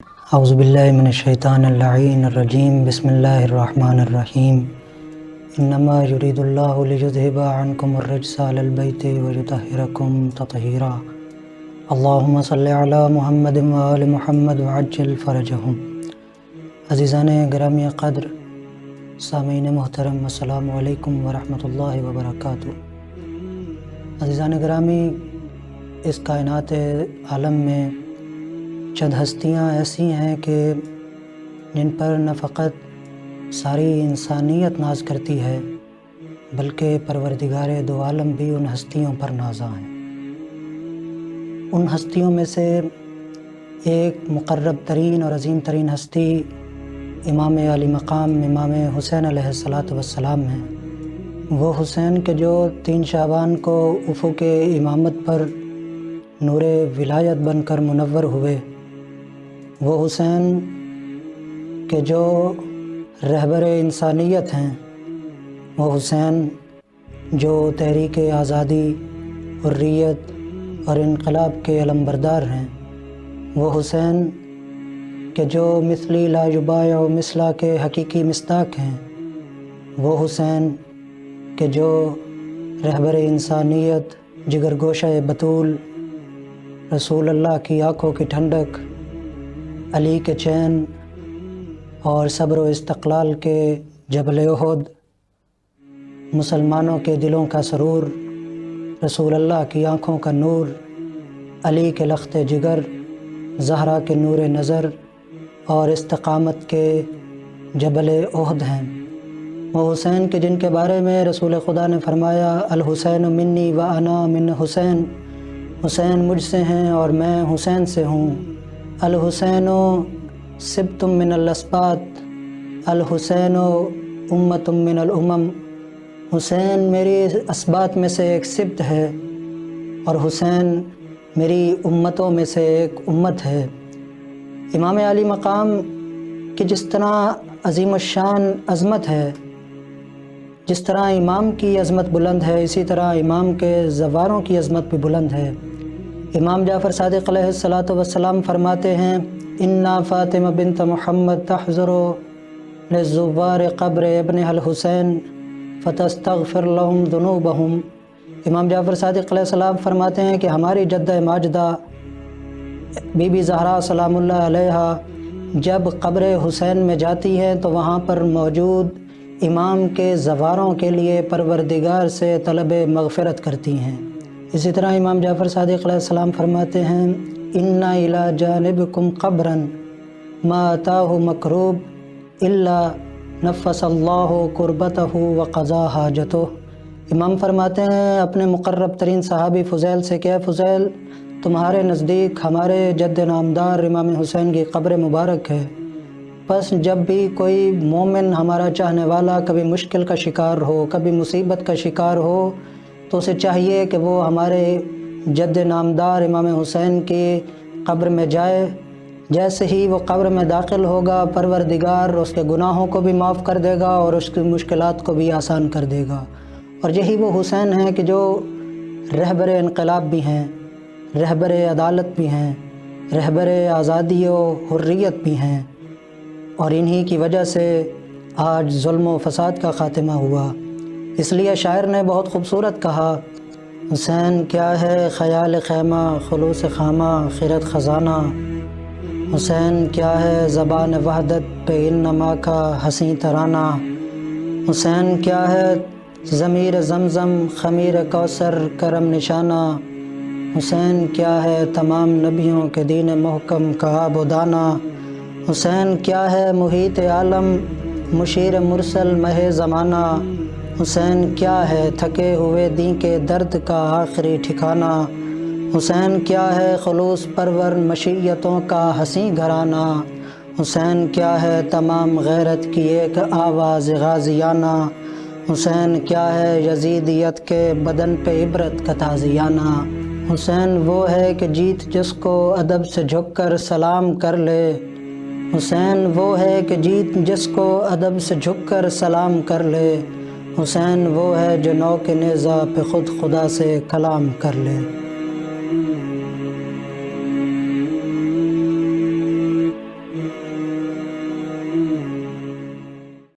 اعوذ باللہ من الشیطان اللعین الرجیم بسم اللہ الرحمن الرحیم انما یرید اللہ لیذھب عنکم الرجس اہل البیت ویطہرکم تطہیرا اللہم صلی علی محمد وآل محمد وعجل فرجہم۔ عزیزان گرامی قدر، سامعین محترم، السلام علیکم ورحمۃ اللہ وبرکاتہ۔ عزیزان گرامی، اس کائنات عالم میں چند ہستیاں ایسی ہیں کہ جن پر نہ فقط ساری انسانیت ناز کرتی ہے بلکہ پروردگار دو عالم بھی ان ہستیوں پر نازاں ہیں۔ ان ہستیوں میں سے ایک مقرب ترین اور عظیم ترین ہستی امام علی مقام امام حسین علیہ السلام ہیں۔ وہ حسین کے جو 3 شعبان کو افق امامت پر نور ولایت بن کر منور ہوئے، وہ حسین کے جو رہبر انسانیت ہیں، وہ حسین جو تحریک آزادی، حریت اور انقلاب کے علمبردار ہیں، وہ حسین کہ جو مثلی لا یبایع مثلا کے حقیقی مصداق ہیں، وہ حسین کہ جو رہبر انسانیت، جگر گوشہ بطول، رسول اللہ کی آنکھوں کی ٹھنڈک، علی کے چین اور صبر و استقلال کے جبل احد، مسلمانوں کے دلوں کا سرور، رسول اللہ کی آنکھوں کا نور، علی کے لخت جگر، زہرا کے نور نظر اور استقامت کے جبل احد ہیں۔ وہ حسین کے جن کے بارے میں رسول خدا نے فرمایا الحسین منی و انا من حسین، حسین مجھ سے ہیں اور میں حسین سے ہوں۔ الحسین سبت من الاسباط، الحسین امت من الامم، حسین میری اسباط میں سے ایک سبت ہے اور حسین میری امتوں میں سے ایک امت ہے۔ امام علی مقام کی جس طرح عظیم الشان عظمت ہے، جس طرح امام کی عظمت بلند ہے، اسی طرح امام کے زواروں کی عظمت بھی بلند ہے۔ امام جعفر صادق علیہ السلام فرماتے ہیں انا فاطمہ بنت محمد تحضر للزوار قبر ابن الحسین فتستغفر لهم ذنوبهم۔ امام جعفر صادق علیہ السلام فرماتے ہیں کہ ہماری جدہ ماجدہ بی بی زہرا سلام اللہ علیہا جب قبر حسین میں جاتی ہیں تو وہاں پر موجود امام کے زواروں کے لیے پروردگار سے طلب مغفرت کرتی ہیں۔ اسی طرح امام جعفر صادق علیہ السلام فرماتے ہیں اِنَّ إِلَى جَانِبِكُمْ قَبْرًا مَا أَتَاهُ مَكْرُوبٌ إِلَّا نَفَّسَ اللَّهُ كُرْبَتَهُ وَقَضَى حَاجَتَهُ۔ امام فرماتے ہیں اپنے مقرب ترین صحابی فضیل سے کہ اے فضیل، تمہارے نزدیک ہمارے جد نامدار امام حسین کی قبر مبارک ہے، پس جب بھی کوئی مومن ہمارا چاہنے والا کبھی مشکل کا شکار ہو، کبھی مصیبت کا شکار ہو، تو اسے چاہیے کہ وہ ہمارے جد نامدار امام حسین کی قبر میں جائے۔ جیسے ہی وہ قبر میں داخل ہوگا، پروردگار اس کے گناہوں کو بھی معاف کر دے گا اور اس کی مشکلات کو بھی آسان کر دے گا۔ اور یہی وہ حسین ہیں کہ جو رہبر انقلاب بھی ہیں، رہبر عدالت بھی ہیں، رہبر آزادی و حریت بھی ہیں، اور انہی کی وجہ سے آج ظلم و فساد کا خاتمہ ہوا۔ اس لیے شاعر نے بہت خوبصورت کہا حسین کیا ہے خیال خیمہ خلوص خامہ خیرت خزانہ، حسین کیا ہے زبان وحدت پہ انما کا حسین ترانہ، حسین کیا ہے ضمیر زمزم خمیر کوثر کرم نشانہ، حسین کیا ہے تمام نبیوں کے دین محکم کا آب و دانہ، حسین کیا ہے محیط عالم مشیر مرسل مہ زمانہ، حسین کیا ہے تھکے ہوئے دین کے درد کا آخری ٹھکانہ، حسین کیا ہے خلوص پرور مشیتوں کا حسین گھرانہ، حسین کیا ہے تمام غیرت کی ایک آواز غازیانہ، حسین کیا ہے یزیدیت کے بدن پہ عبرت کا تازیانہ، حسین وہ ہے کہ جیت جس کو ادب سے جھک کر سلام کر لے، حسین وہ ہے کہ جیت جس کو ادب سے جھک کر سلام کر لے، حسین وہ ہے جو نو کے نیزہ پہ خود خدا سے کلام کر لے۔ ہے۔